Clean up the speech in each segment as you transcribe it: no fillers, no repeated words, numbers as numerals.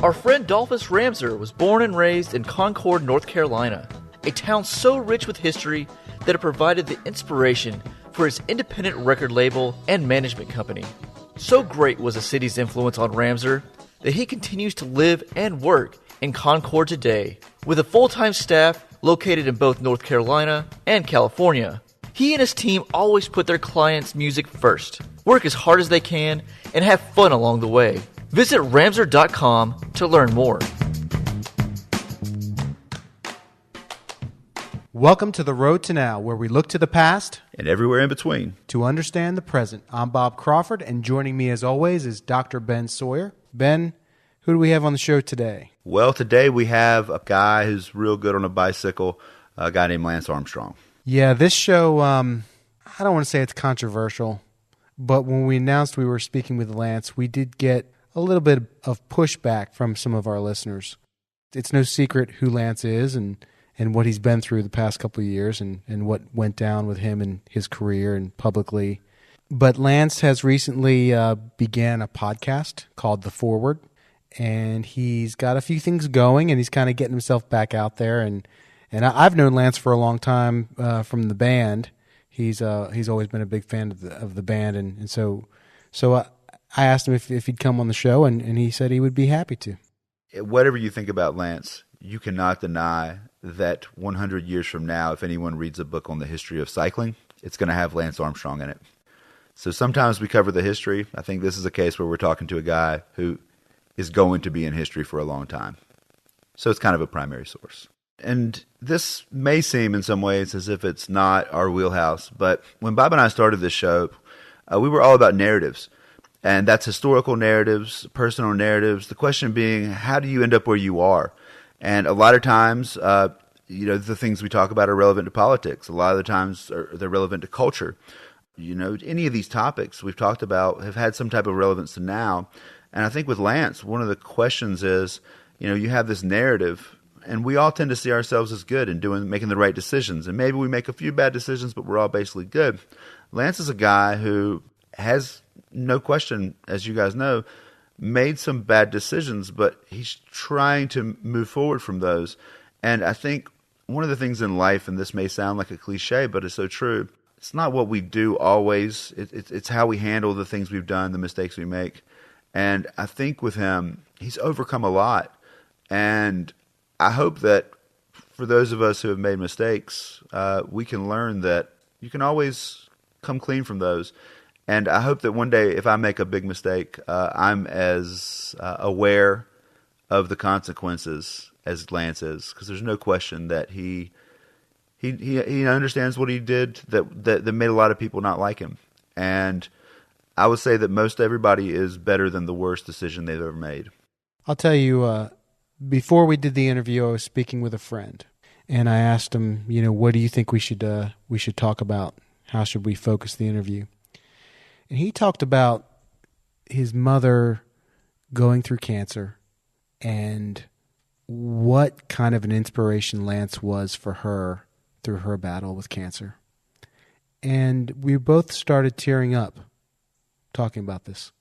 Our friend Dolphus Ramser was born and raised in Concord, North Carolina, a town so rich with history that it provided the inspiration for his independent record label and management company. So great was the city's influence on Ramser that he continues to live and work in Concord today, with a full-time staff located in both North Carolina and California. He and his team always put their clients' music first, work as hard as they can, and have fun along the way. Visit Ramser.com to learn more. Welcome to The Road to Now, where we look to the past and everywhere in between to understand the present. I'm Bob Crawford, and joining me as always is Dr. Ben Sawyer. Ben, who do we have on the show today? Well, today we have a guy who's real good on a bicycle, a guy named Lance Armstrong. Yeah, this show, I don't want to say it's controversial, but when we announced we were speaking with Lance, we did get a little bit of pushback from some of our listeners. It's no secret who Lance is and what he's been through the past couple of years and what went down with him and his career and publicly. But Lance has recently began a podcast called The Forward, and he's got a few things going, and he's kind of getting himself back out there. And I've known Lance for a long time from the band. He's always been a big fan of the band, and so I asked him if he'd come on the show, and he said he would be happy to. Whatever you think about Lance, you cannot deny that 100 years from now, if anyone reads a book on the history of cycling, it's going to have Lance Armstrong in it. So sometimes we cover the history. I think this is a case where we're talking to a guy who is going to be in history for a long time. So it's kind of a primary source. And this may seem in some ways as if it's not our wheelhouse, but when Bob and I started this show, we were all about narratives. And that's historical narratives, personal narratives. The question being, how do you end up where you are? And a lot of times, the things we talk about are relevant to politics. A lot of the times they're relevant to culture. Any of these topics we've talked about have had some type of relevance to now. And I think with Lance, one of the questions is, you have this narrative, and we all tend to see ourselves as good in making the right decisions. And maybe we make a few bad decisions, but we're all basically good. Lance is a guy who has, no question, as you guys know, made some bad decisions, but he's trying to move forward from those. And I think one of the things in life, and this may sound like a cliche, but it's so true, it's not what we do always. It's how we handle the things we've done, the mistakes we make. And I think with him, he's overcome a lot. And I hope that for those of us who have made mistakes, we can learn that you can always come clean from those. And I hope that one day, if I make a big mistake, I'm as aware of the consequences as Lance is, because there's no question that he understands what he did that made a lot of people not like him. And I would say that most everybody is better than the worst decision they've ever made. I'll tell you, before we did the interview, I was speaking with a friend, and I asked him, what do you think we should talk about? How should we focus the interview? And he talked about his mother going through cancer and what kind of an inspiration Lance was for her through her battle with cancer. And we both started tearing up talking about this.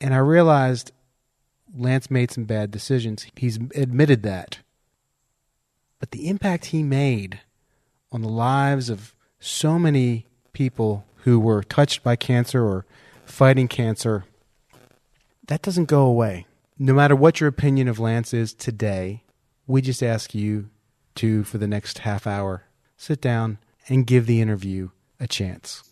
And I realized Lance made some bad decisions. He's admitted that. But the impact he made on the lives of so many people who were touched by cancer or fighting cancer, that doesn't go away. No matter what your opinion of Lance is today, we just ask you to, for the next half hour, sit down and give the interview a chance.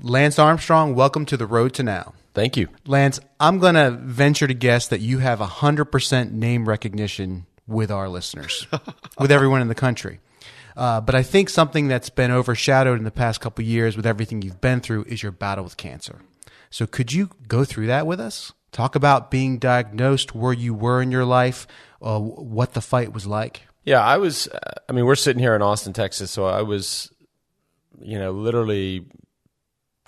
Lance Armstrong, welcome to The Road to Now. Thank you. Lance, I'm going to venture to guess that you have 100% name recognition with our listeners, with everyone in the country. But I think something that's been overshadowed in the past couple of years with everything you've been through is your battle with cancer. So could you go through that with us? Talk about being diagnosed, where you were in your life, what the fight was like. Yeah, we're sitting here in Austin, Texas, so I was, literally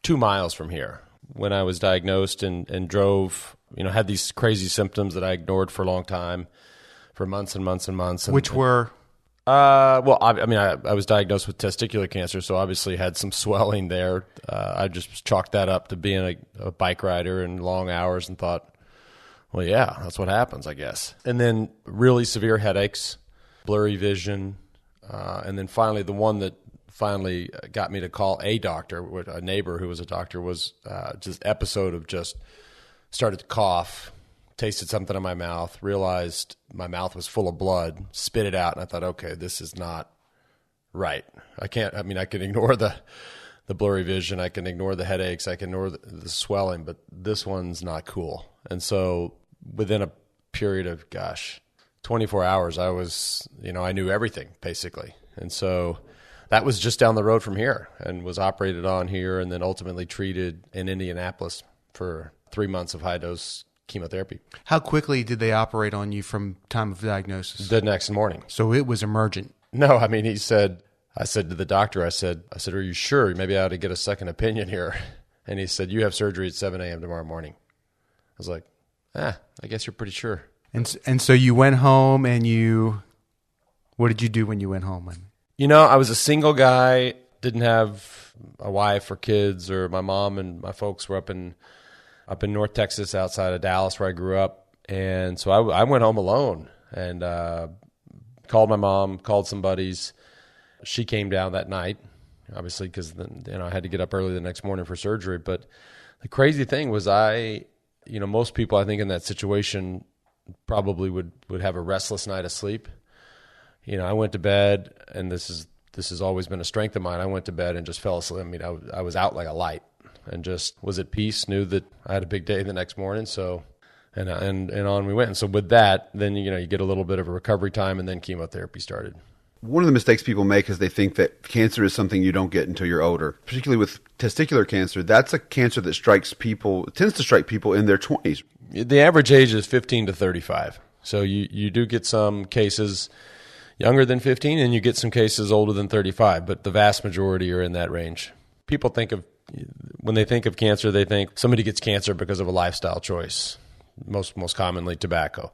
2 miles from here when I was diagnosed and drove, had these crazy symptoms that I ignored for a long time. for months and months and months. Which were? Well, I was diagnosed with testicular cancer, so obviously had some swelling there. I just chalked that up to being a bike rider and long hours and thought, well, yeah, that's what happens, I guess. And then really severe headaches, blurry vision, and then finally the one that finally got me to call a doctor, a neighbor who was a doctor, was just episode of just started to cough, tasted something in my mouth, realized my mouth was full of blood, spit it out, and I thought, okay, this is not right. I can ignore the blurry vision, I can ignore the headaches, I can ignore the swelling, but this one's not cool. And so within a period of, 24 hours, I knew everything, basically. And so that was just down the road from here and was operated on here and then ultimately treated in Indianapolis for 3 months of high-dose chemotherapy. How quickly did they operate on you from time of diagnosis? The next morning. So it was emergent. No, I said to the doctor, I said, are you sure? Maybe I ought to get a second opinion here. And he said, you have surgery at 7 a.m. tomorrow morning. I was like, I guess you're pretty sure. And so you went home and what did you do when you went home? I was a single guy, didn't have a wife or kids, or my mom and my folks were up in North Texas outside of Dallas where I grew up. And so I went home alone and called my mom, called some buddies. She came down that night, obviously, because I had to get up early the next morning for surgery. But the crazy thing was most people I think in that situation probably would have a restless night of sleep. I went to bed, and this has always been a strength of mine. I went to bed and just fell asleep. I was out like a light and just was at peace, knew that I had a big day the next morning. So, and on we went. And so with that, then, you get a little bit of a recovery time, and then chemotherapy started. One of the mistakes people make is they think that cancer is something you don't get until you're older. Particularly with testicular cancer, that's a cancer that tends to strike people in their 20s. The average age is 15 to 35. So you do get some cases younger than 15, and you get some cases older than 35, but the vast majority are in that range. People when they think of cancer, they think somebody gets cancer because of a lifestyle choice, most commonly tobacco.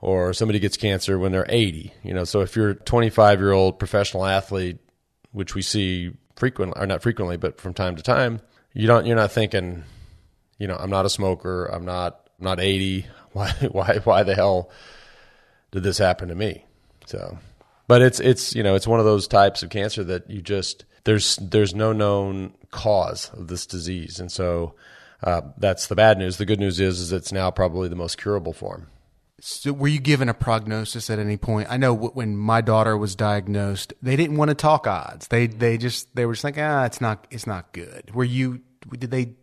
Or somebody gets cancer when they're 80. So if you're a 25-year-old professional athlete, which we see frequently, or not frequently, but from time to time, you're not thinking, I'm not a smoker, I'm not 80. Why the hell did this happen to me? So, but it's one of those types of cancer that you just there's no known cause of this disease, and so that's the bad news. The good news is it's now probably the most curable form. So were you given a prognosis at any point? I know when my daughter was diagnosed, they didn't want to talk odds. They were just like, it's not good. Did they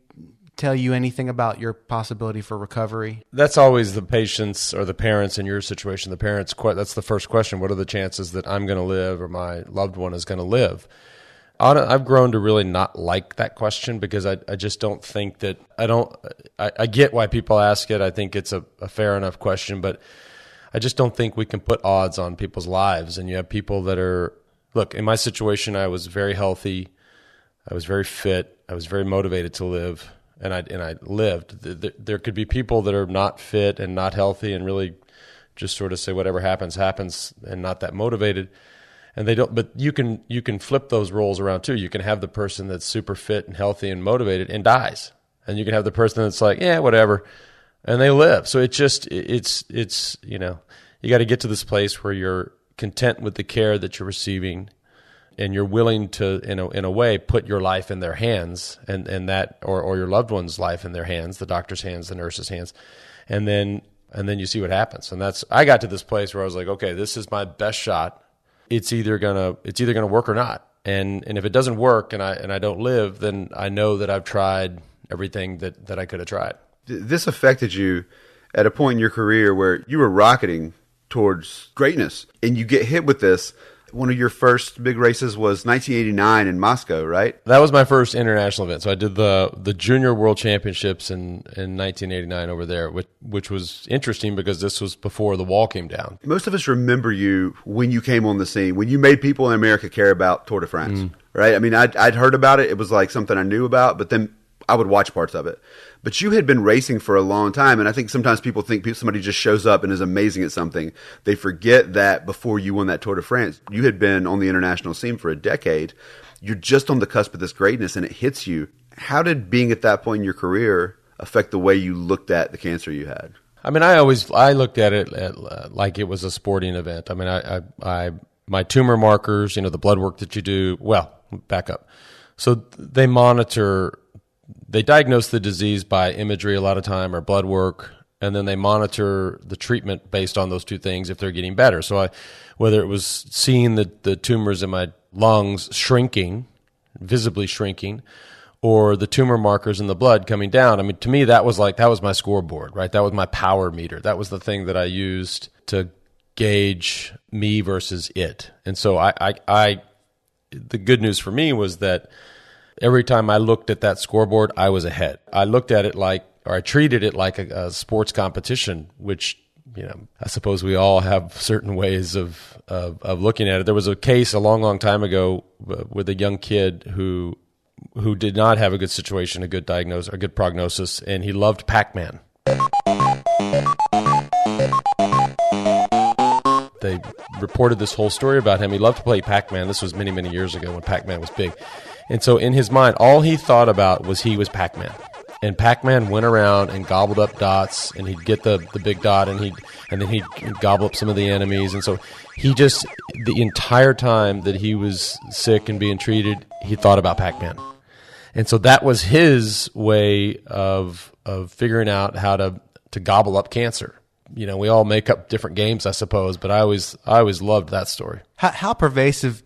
tell you anything about your possibility for recovery? That's always the patients or the parents in your situation. The parents, that's the first question. What are the chances that I'm going to live or my loved one is going to live? I've grown to really not like that question because I just don't think that I get why people ask it. I think it's a fair enough question, but I just don't think we can put odds on people's lives. And you have people that look, in my situation, I was very healthy. I was very fit. I was very motivated to live, and I lived. There could be people that are not fit and not healthy and really just sort of say whatever happens, happens, and not that motivated. And they don't, but you can flip those roles around too. You can have the person that's super fit and healthy and motivated and dies. And you can have the person that's like, yeah, whatever. And they live. So it's you got to get to this place where you're content with the care that you're receiving and you're willing to, in a way, put your life in their hands and that, or your loved one's life in their hands, the doctor's hands, the nurse's hands. And then you see what happens. And I got to this place where I was like, okay, this is my best shot. It's either gonna work or not, and if it doesn't work and I don't live, then I know that I've tried everything that I could have tried. This affected you at a point in your career where you were rocketing towards greatness, and you get hit with this. One of your first big races was 1989 in Moscow, right? That was my first international event. So I did the Junior World Championships in 1989 over there, which was interesting because this was before the wall came down. Most of us remember you when you came on the scene, when you made people in America care about Tour de France, right? I mean, I'd heard about it. It was like something I knew about, but then I would watch parts of it. But you had been racing for a long time, and I think sometimes people think somebody just shows up and is amazing at something. They forget that before you won that Tour de France, you had been on the international scene for a decade. You're just on the cusp of this greatness, and it hits you. How did being at that point in your career affect the way you looked at the cancer you had? I mean, I looked at it like it was a sporting event. I mean, I my tumor markers, the blood work that you do. Well, back up. So they diagnose the disease by imagery a lot of time or blood work, and then they monitor the treatment based on those two things if they're getting better. So whether it was seeing the tumors in my lungs shrinking, visibly shrinking, or the tumor markers in the blood coming down. I mean, to me, that was my scoreboard, right? That was my power meter. That was the thing that I used to gauge me versus it. And so the good news for me was that every time I looked at that scoreboard, I was ahead. I looked at it I treated it like a sports competition, which, I suppose we all have certain ways of looking at it. There was a case a long, long time ago with a young kid who did not have a good situation, a good diagnosis, a good prognosis, and he loved Pac-Man. They reported this whole story about him. He loved to play Pac-Man. This was many, many years ago when Pac-Man was big. And so in his mind, all he thought about was he was Pac-Man. And Pac-Man went around and gobbled up dots, and he'd get the big dot, and then he'd gobble up some of the enemies. And so the entire time that he was sick and being treated, he thought about Pac-Man. And so that was his way of figuring out how to gobble up cancer. We all make up different games, I suppose, but I always loved that story. How pervasive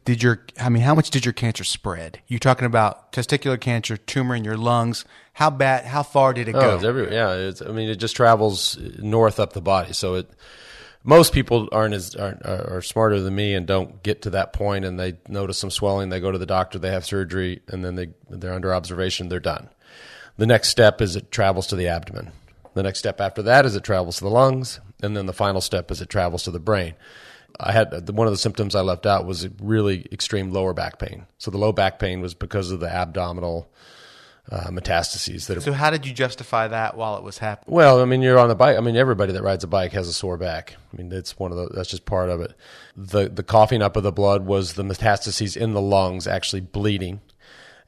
how much did your cancer spread? You're talking about testicular cancer, tumor in your lungs. How bad, how far did it go? It's everywhere. Yeah. It just travels north up the body. So most people are smarter than me and don't get to that point, and they notice some swelling. They go to the doctor, they have surgery, and then they're under observation. They're done. The next step is it travels to the abdomen. The next step after that is it travels to the lungs, and then the final step is it travels to the brain. I had one of the symptoms I left out was really extreme lower back pain. So the low back pain was because of the abdominal metastases. So how did you justify that while it was happening? Well, you're on a bike. Everybody that rides a bike has a sore back. That's that's just part of it. The coughing up of the blood was the metastases in the lungs actually bleeding,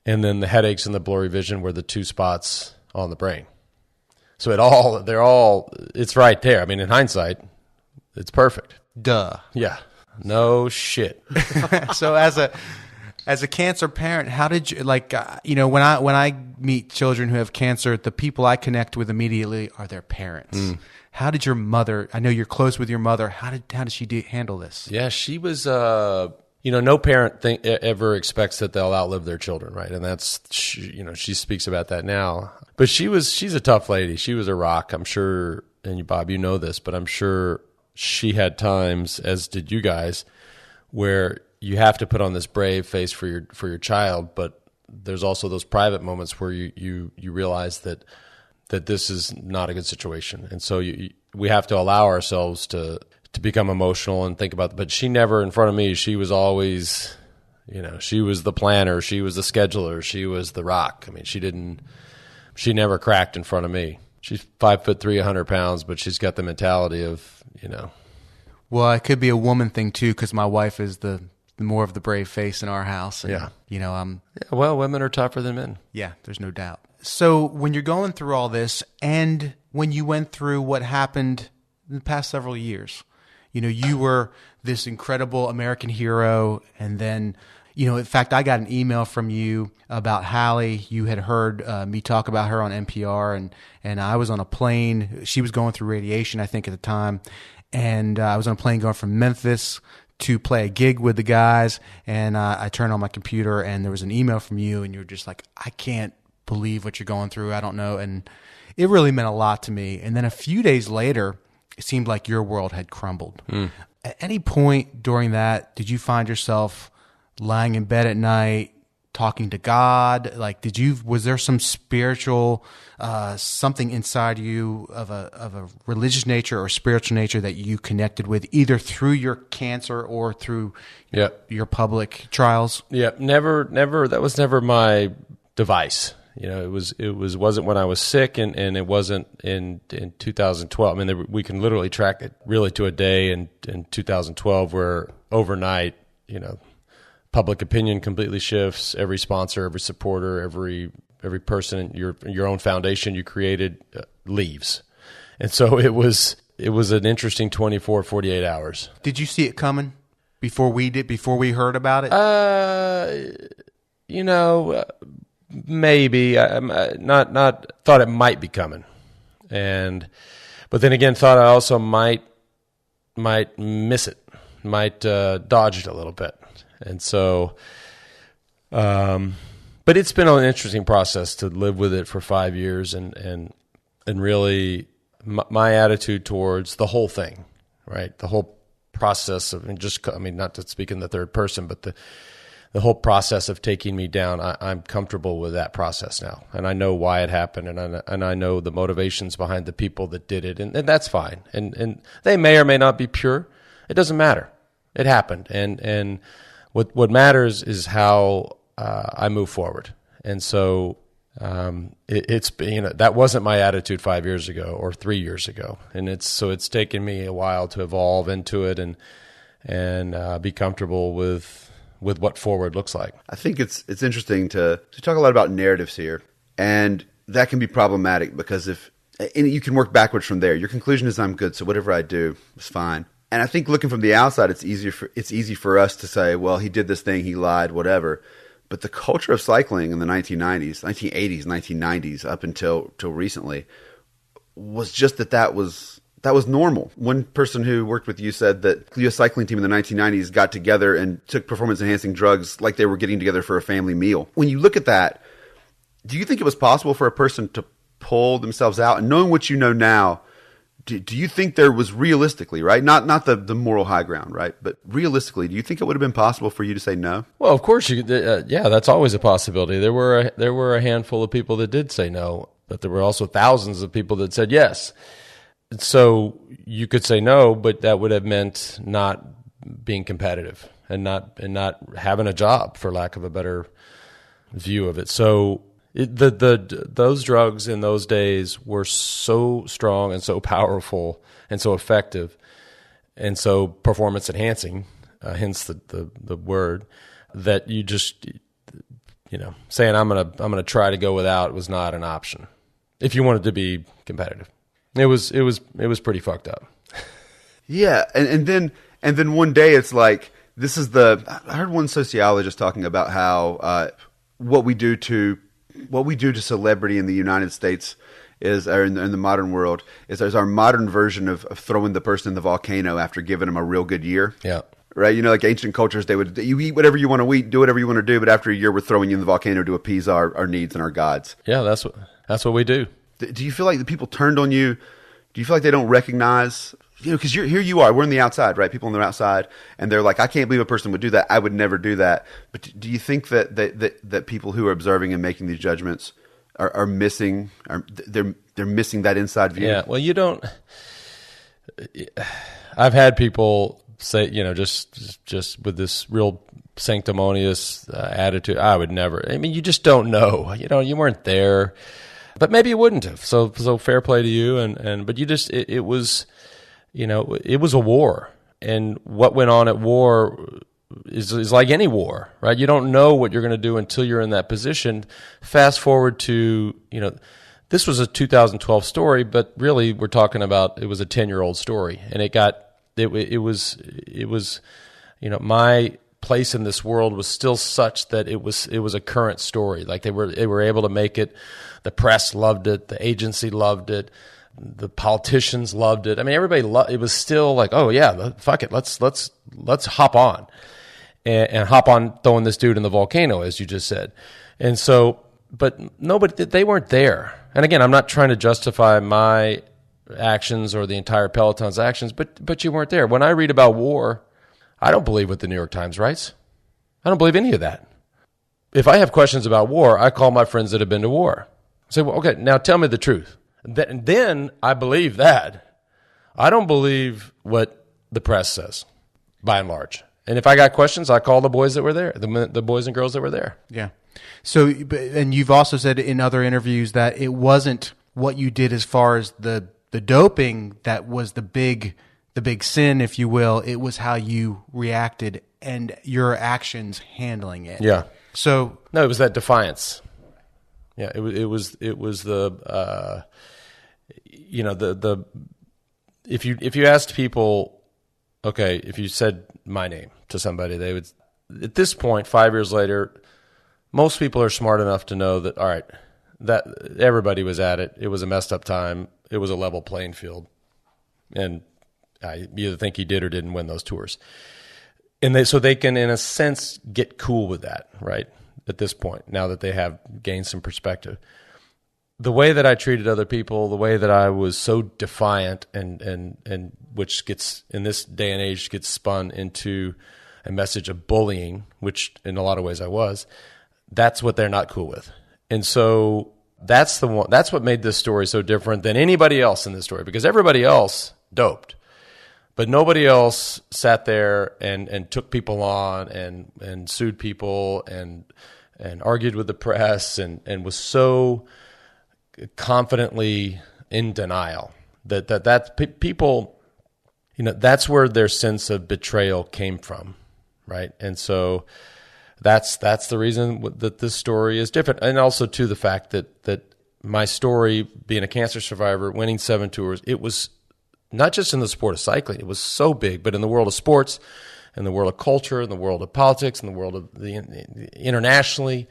and then the headaches and the blurry vision were the two spots on the brain. So it's right there. In hindsight, it's perfect. Duh. Yeah. No shit. So as a cancer parent, how did you when I meet children who have cancer, the people I connect with immediately are their parents. How did your mother? I know you're close with your mother. How did she handle this? Yeah, she was. No parent ever expects that they'll outlive their children, right? And that's she speaks about that now. But she's a tough lady. She was a rock, I'm sure. And Bob, you know this, but I'm sure she had times, as did you guys, where you have to put on this brave face for your child, but there's also those private moments where you realize that this is not a good situation, and so we have to allow ourselves to become emotional and think about. But she never, in front of me, she was always, she was the planner, she was the scheduler, she was the rock. She never cracked in front of me. She's 5'3", 100 pounds, but she's got the mentality of, Well, it could be a woman thing too, because my wife is the more of the brave face in our house. And, yeah. Well, women are tougher than men. Yeah, there's no doubt. So when you're going through all this, and when you went through what happened in the past several years, you were this incredible American hero, and then, in fact, I got an email from you about Hallie. You had heard me talk about her on NPR, and I was on a plane. She was going through radiation, I think, at the time, and I was on a plane going from Memphis to play a gig with the guys, and I turned on my computer, and there was an email from you, and you were just like, I can't believe what you're going through. I don't know. And it really meant a lot to me. And then a few days later, it seemed like your world had crumbled. At any point during that, did you find yourself lying in bed at night, talking to God? Was there some spiritual, something inside you of a religious nature or spiritual nature that you connected with, either through your cancer or through your public trials? Yeah, never. That was never my device. It wasn't when I was sick, and it wasn't in 2012. I mean, we can literally track it really to a day in 2012 where overnight, public opinion completely shifts. Every sponsor, every supporter, every person in your own foundation you created leaves. And so it was an interesting 24, 48 hours. Did you see it coming before we did, before we heard about it? Maybe. Not thought it might be coming. But then again, thought I also might miss it, might dodge it a little bit. And so, but it's been an interesting process to live with it for 5 years and really my attitude towards the whole thing, right? The whole process of, not to speak in the third person, but the whole process of taking me down, I'm comfortable with that process now. And I know why it happened, and I know the motivations behind the people that did it, and that's fine. And they may or may not be pure. It doesn't matter. It happened. And what matters is how I move forward. And so it's that wasn't my attitude 5 years ago or 3 years ago. And it's taken me a while to evolve into it and be comfortable with what forward looks like. I think it's interesting to talk a lot about narratives here, and that can be problematic because and you can work backwards from there. Your conclusion is I'm good, so whatever I do is fine. And I think looking from the outside, it's easy for us to say, well, he did this thing, he lied, whatever. But the culture of cycling in the 1990s, 1980s, 1990s, up until recently, was just that was normal. One person who worked with you said that the U.S. cycling team in the 1990s got together and took performance-enhancing drugs like they were getting together for a family meal. When you look at that, do you think it was possible for a person to pull themselves out? And knowing what you know now, do you think there was realistically, right? Not the moral high ground, right? But realistically, do you think it would have been possible for you to say no? Well, of course, that's always a possibility. There were a handful of people that did say no, but there were also thousands of people that said yes. So you could say no, but that would have meant not being competitive and not having a job, for lack of a better view of it. So those drugs in those days were so strong and so powerful and so effective and so performance enhancing, hence the word, that you just saying I'm gonna try to go without was not an option if you wanted to be competitive. It was pretty fucked up. Yeah, and then one day it's like I heard one sociologist talking about how what we do to celebrity in the United States or in the modern world is our modern version of throwing the person in the volcano after giving them a real good year. Yeah. Right? Like ancient cultures, you eat whatever you want to eat, do whatever you want to do, but after a year we're throwing you in the volcano to appease our needs and our gods. Yeah, that's what we do. Do you feel like the people turned on you? Do you feel like they don't recognize, because here you are, we're on the outside, right? People on the outside, and they're like, I can't believe a person would do that. I would never do that. But do you think that people who are observing and making these judgments are missing, they're missing that inside view? Yeah, well, I've had people say, just with this real sanctimonious attitude, I would never. I mean, you just don't know. You weren't there. But maybe you wouldn't have. So fair play to you. But you just it was a war, and what went on at war is like any war, right? You don't know what you're going to do until you're in that position. Fast forward to this was a 2012 story, but really we're talking about it was a 10-year-old story, and it was my place in this world was still such that it was a current story. Like they were able to make it. The press loved it. The agency loved it. The politicians loved it. I mean, everybody loved it. Was still like, oh yeah, fuck it, let's hop on and hop on throwing this dude in the volcano, as you just said. And so, but nobody, they weren't there. And again, I'm not trying to justify my actions or the entire peloton's actions, but you weren't there. When I read about war, I don't believe what the New York Times writes. I don't believe any of that. If I have questions about war, I call my friends that have been to war. I say, well, okay, now tell me the truth. Then I believe that. I don't believe what the press says, by and large. And if I got questions, I call the boys that were there, the boys and girls that were there. Yeah. So, and you've also said in other interviews that it wasn't what you did as far as the doping that was the big sin, if you will. It was how you reacted and your actions handling it. Yeah. So no, it was that defiance. Yeah, it was the the if you asked people, okay, if you said my name to somebody, they would, at this point 5 years later, most people are smart enough to know that, all right, that everybody was at it. It was a messed up time. It was a level playing field, and I either think he did or didn't win those tours. And so they can, in a sense, get cool with that, right? At this point, now that they have gained some perspective. The way that I treated other people, the way that I was so defiant, and which gets, in this day and age, gets spun into a message of bullying, which in a lot of ways I was, that's what they're not cool with. And so that's what made this story so different than anybody else in this story, because everybody else doped. But nobody else sat there and took people on and sued people and argued with the press and was so confidently in denial that people, that's where their sense of betrayal came from, right? And so that's the reason that this story is different, and also to the fact that my story, being a cancer survivor, winning 7 tours, it was not just in the sport of cycling, it was so big, but in the world of sports, in the world of culture, in the world of politics, in the world of internationally,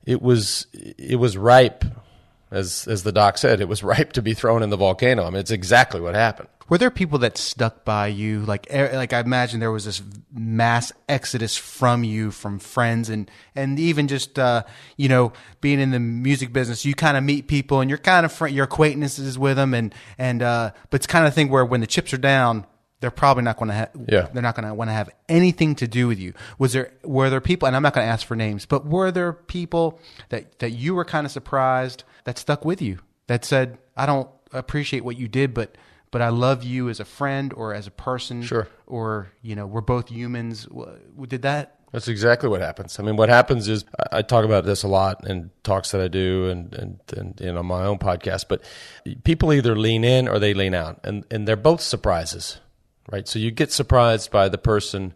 it was ripe, as the doc said, it was ripe to be thrown in the volcano. I mean, it's exactly what happened. were there people that stuck by you? Like I imagine there was this mass exodus from you, from friends, and even just being in the music business, you kind of meet people and you're kind of your acquaintances with them, but it's kind of thing where when the chips are down, they're probably not going to they're not going to want to have anything to do with you. Were there people, and I'm not going to ask for names, but were there people that you were kind of surprised that stuck with you, that said, I don't appreciate what you did, but I love you as a friend or as a person? Sure. Or, we're both humans. Did that? That's exactly what happens. I mean, what happens is, I talk about this a lot in talks that I do and on my own podcast, but people either lean in or they lean out, and they're both surprises, right? So you get surprised by the person.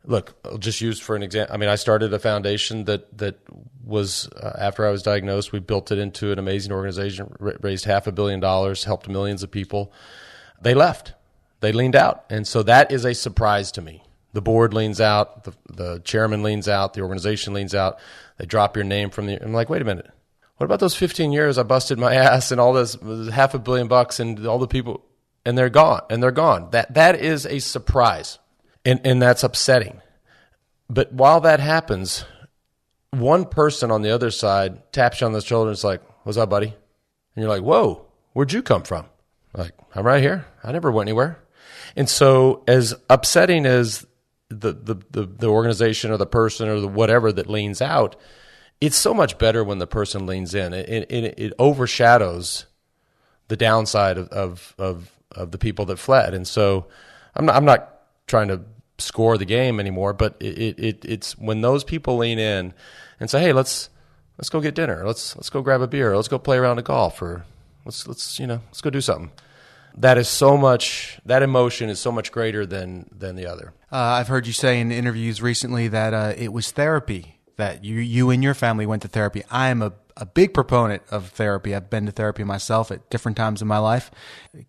Look, I'll just use for an example. I mean, I started a foundation that was, after I was diagnosed, we built it into an amazing organization, raised $500 million, helped millions of people. They left. They leaned out. And so that is a surprise to me. The board leans out, the chairman leans out, the organization leans out. They drop your name from the, I'm like, wait a minute. What about those 15 years I busted my ass and all this $500 million and all the people, and they're gone, That is a surprise. And that's upsetting. But while that happens, one person on the other side taps you on the shoulder and is like, what's up, buddy? And you're like, whoa, where'd you come from? Like, I'm right here. I never went anywhere. And so as upsetting as the organization or the person or the whatever that leans out, it's so much better when the person leans in. It overshadows the downside of the people that fled. And so I'm not trying to score the game anymore, but it's when those people lean in and say, hey, let's go get dinner, let's go grab a beer, let's go play around a golf, or let's go do something. That emotion is so much greater than the other. I've heard you say in interviews recently that it was therapy, that you and your family went to therapy. I am a big proponent of therapy. I've been to therapy myself at different times in my life.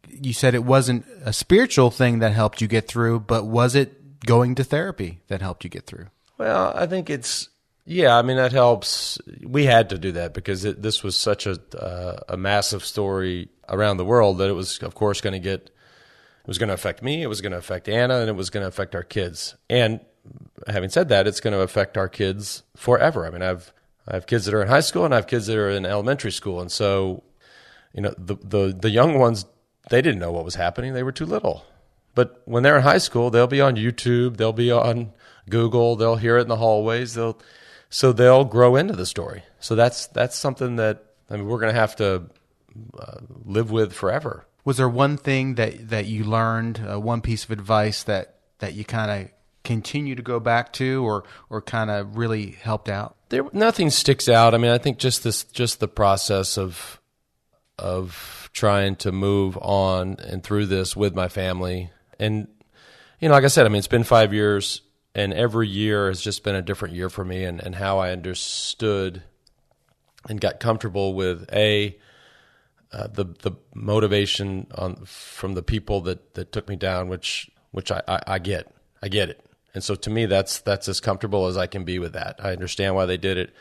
You said it wasn't a spiritual thing that helped you get through, but was it going to therapy that helped you get through? Well, I think that helps. We had to do that because this was such a massive story around the world that it was, of course, going to affect me, it was going to affect Anna, and it was going to affect our kids. And having said that, it's going to affect our kids forever. I mean, I have kids that are in high school and I have kids that are in elementary school. And so, the young ones, they didn't know what was happening. They were too little. But when they're in high school, they'll be on YouTube, they'll be on Google, they'll hear it in the hallways, they'll grow into the story. So that's something that we're going to have to live with forever. Was there one thing that you learned, one piece of advice that you kind of continue to go back to, or kind of really helped out? Nothing sticks out. I mean, I think just the process of trying to move on and through this with my family. And, like I said, I mean, it's been 5 years, and every year has just been a different year for me, and how I understood and got comfortable with the motivation from the people that took me down, which I get it. And so to me, that's as comfortable as I can be with that. I understand why they did it.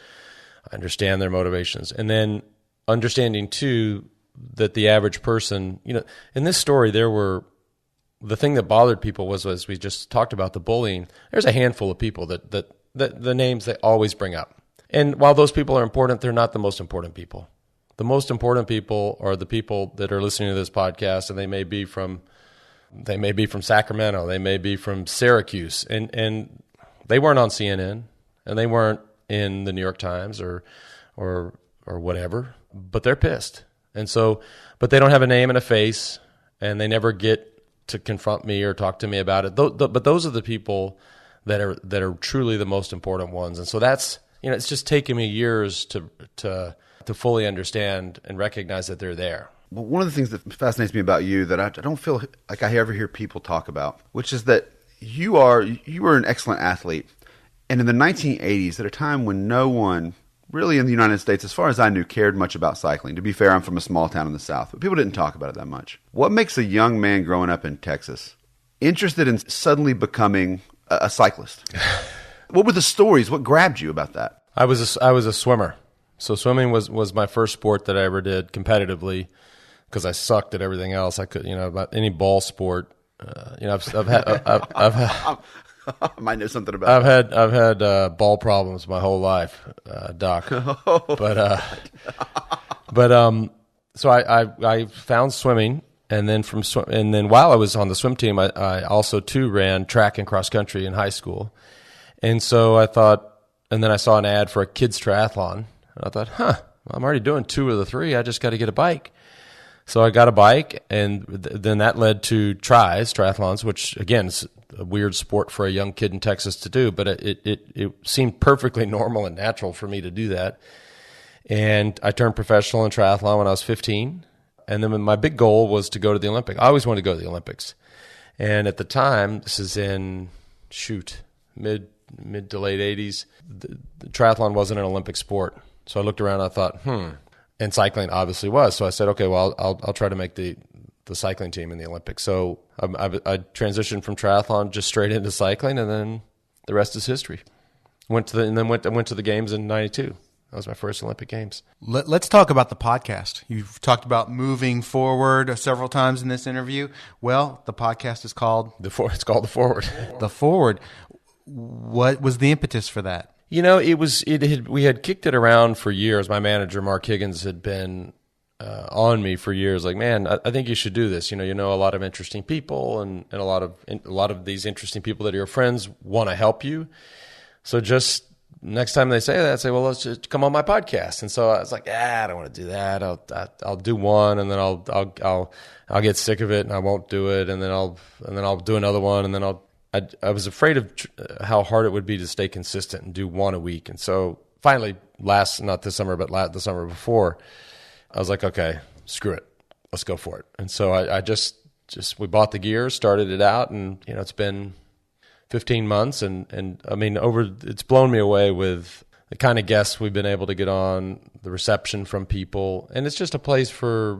I understand their motivations. And then understanding too, that the average person, in this story, the thing that bothered people was, as we just talked about, the bullying. There's a handful of people that the names they always bring up. And while those people are important, they're not the most important people. The most important people are the people that are listening to this podcast, and they may be from Sacramento, they may be from Syracuse, and they weren't on CNN, and they weren't in the New York Times or whatever, but they're pissed. And so, but they don't have a name and a face, and they never get to confront me or talk to me about it. But those are the people that are truly the most important ones. And so that's, it's just taken me years to fully understand and recognize that they're there. Well, one of the things that fascinates me about you that I don't feel like I ever hear people talk about, which is that you were an excellent athlete. And in the 1980s, at a time when no one really in the United States, as far as I knew, cared much about cycling. To be fair, I'm from a small town in the South, but people didn't talk about it that much. What makes a young man growing up in Texas interested in suddenly becoming a cyclist? What were the stories? What grabbed you about that? I was a swimmer. So swimming was my first sport that I ever did competitively, because I sucked at everything else. I could, about any ball sport. I've had I might know something about it. I've had ball problems my whole life, Doc. So I found swimming, and then while I was on the swim team, I also too ran track and cross country in high school. And so I thought, and then I saw an ad for a kids triathlon, and I thought, I'm already doing 2 of the 3. I just got to get a bike. So I got a bike, and then that led to triathlons, which again is a weird sport for a young kid in Texas to do, but it seemed perfectly normal and natural for me to do that. And I turned professional in triathlon when I was 15. And then my big goal was to go to the Olympics. I always wanted to go to the Olympics. And at the time, this is in, mid to late 80s, the triathlon wasn't an Olympic sport. So I looked around and I thought, and cycling obviously was. So I said, okay, well, I'll try to make the cycling team in the Olympics. So I transitioned from triathlon just straight into cycling, and then the rest is history. Went to the games in '92. That was my first Olympic Games. Let's talk about the podcast. You've talked about moving forward several times in this interview. Well, the podcast is called It's called The Forward. The Forward. What was the impetus for that? We had kicked it around for years. My manager, Mark Higgins, had been on me for years. Like, man, I think you should do this. You know a lot of interesting people, and a lot of these interesting people that are your friends want to help you. So just next time they say that, I'd say, well, let's just come on my podcast. And so I was like, I don't want to do that. I'll do one, and then I'll get sick of it, and I won't do it, and then I'll do another one, and then I was afraid of how hard it would be to stay consistent and do one a week. And so finally, not this summer, but the summer before, I was like, okay, screw it. Let's go for it. And so I just we bought the gear, started it out, and it's been 15 months. And I mean, it's blown me away with the kind of guests we've been able to get on, the reception from people. And it's just a place for,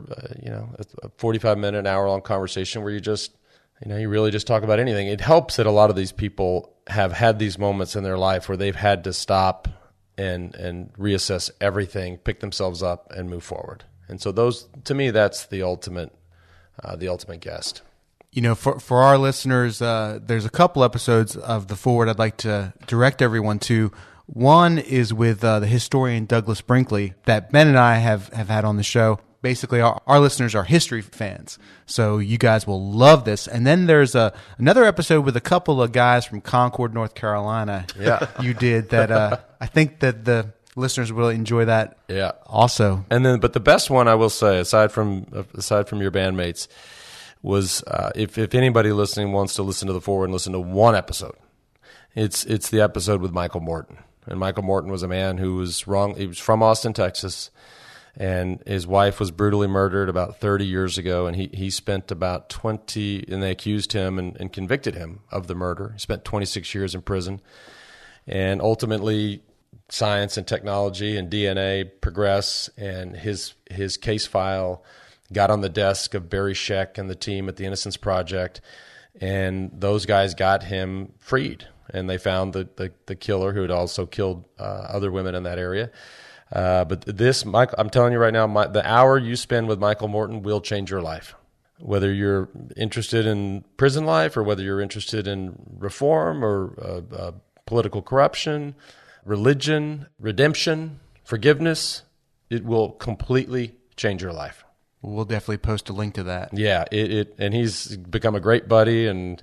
a 45-minute, hour-long conversation where you really just talk about anything. It helps that a lot of these people have had these moments in their life where they've had to stop and reassess everything, pick themselves up, and move forward. And so to me, that's the ultimate guest. For our listeners, there's a couple episodes of The Forward I'd like to direct everyone to. One is with the historian Douglas Brinkley that Ben and I have had on the show. Basically, our listeners are history fans, so you guys will love this. And then there's another episode with a couple of guys from Concord, North Carolina. Yeah, you did that. I think that the listeners will enjoy that. Yeah, also. And then, but the best one I will say, aside from your bandmates, was if anybody listening wants to listen to The Forward and listen to one episode, It's the episode with Michael Morton. And Michael Morton was a man who was wrong. He was from Austin, Texas, and his wife was brutally murdered about 30 years ago. And he spent about 20, and they accused him and convicted him of the murder. He spent 26 years in prison. And ultimately, science and technology and DNA progress, and his case file got on the desk of Barry Scheck and the team at the Innocence Project, and those guys got him freed. And they found the killer who had also killed other women in that area. But this, Mike, I'm telling you right now, the hour you spend with Michael Morton will change your life. Whether you're interested in prison life or whether you're interested in reform or political corruption, religion, redemption, forgiviess, it will completely change your life. We'll definitely post a link to that. Yeah, and he's become a great buddy, and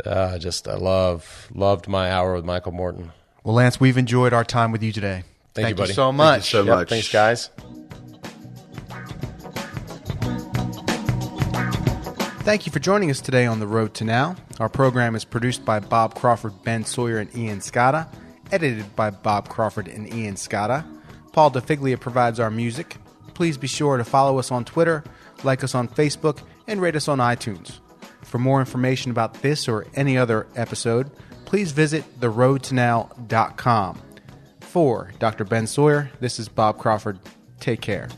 I loved my hour with Michael Morton. Well, Lance, we've enjoyed our time with you today. Thank you, buddy. So much. Thank you so much. Thanks, guys. Thank you for joining us today on The Road to Now. Our program is produced by Bob Crawford, Ben Sawyer, and Ian Scotta, edited by Bob Crawford and Ian Scotta. Paul DeFiglia provides our music. Please be sure to follow us on Twitter, like us on Facebook, and rate us on iTunes. For more information about this or any other episode, please visit theroadtonow.com. For Dr. Ben Sawyer, this is Bob Crawford. Take care.